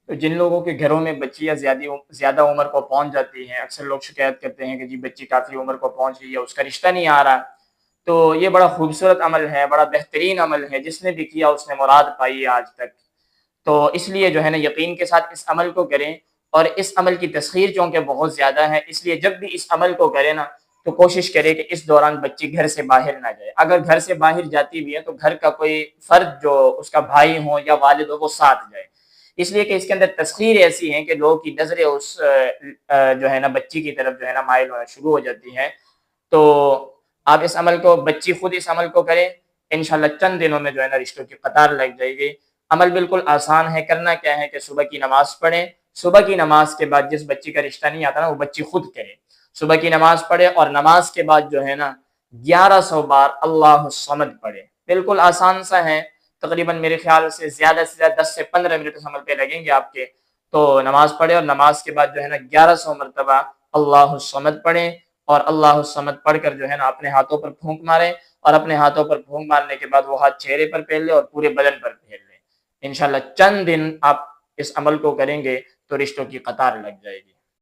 تو جن لوگوں کے گھروں میں بچیاں زیادہ عمر کو پہنچ جاتی ہیں، اکثر لوگ شکایت کرتے ہیں کہ جی بچی کافی عمر کو پہنچ گئی ہے، اس کا رشتہ نہیں آ رہا، تو یہ بڑا خوبصورت عمل ہے، بڑا بہترین عمل ہے، جس نے بھی کیا اس نے مراد پائی ہے آج تک۔ تو اس لیے جو ہے نا یقین کے ساتھ اس عمل کو کریں، اور اس عمل کی تسخیر چونکہ بہت زیادہ ہے، اس لیے جب بھی اس عمل کو کرے نا تو کوشش کرے کہ اس دوران بچی گھر سے باہر نہ جائے، اگر گھر سے باہر جاتی بھی ہے تو گھر کا کوئی فرد جو اس کا بھائی ہو یا والد ہو وہ ساتھ جائے، اس لیے کہ اس کے اندر تسخیر ایسی ہیں کہ لوگوں کی نظریں اس جو ہے نا بچی کی طرف جو ہے نا مائل ہونا شروع ہو جاتی ہیں۔ تو آپ اس عمل کو، بچی خود اس عمل کو کرے، انشاءاللہ چند دنوں میں جو ہے نا رشتوں کی قطار لگ جائے گی۔ عمل بالکل آسان ہے، کرنا کیا ہے کہ صبح کی نماز پڑھیں، صبح کی نماز کے بعد جس بچی کا رشتہ نہیں آتا نا وہ بچی خود کرے، صبح کی نماز پڑھے اور نماز کے بعد جو ہے نا 1100 بار اللہ الصمد پڑھے، بالکل آسان سا ہے، تقریباً میرے خیال سے زیادہ 10 سے 15 منٹ اس عمل پہ لگیں گے آپ کے۔ تو نماز پڑھے اور نماز کے بعد جو ہے نا 1100 مرتبہ اللہ الصمد پڑھیں، اور اللہ الصمد پڑھ کر جو ہے نا اپنے ہاتھوں پر پھونک ماریں، اور اپنے ہاتھوں پر پھونک مارنے کے بعد وہ ہاتھ چہرے پر پھیر لیں اور پورے بدن پر پھیر لیں۔ انشاءاللہ چند دن آپ اس عمل کو کریں گے تو رشتوں کی قطار لگ جائے گی۔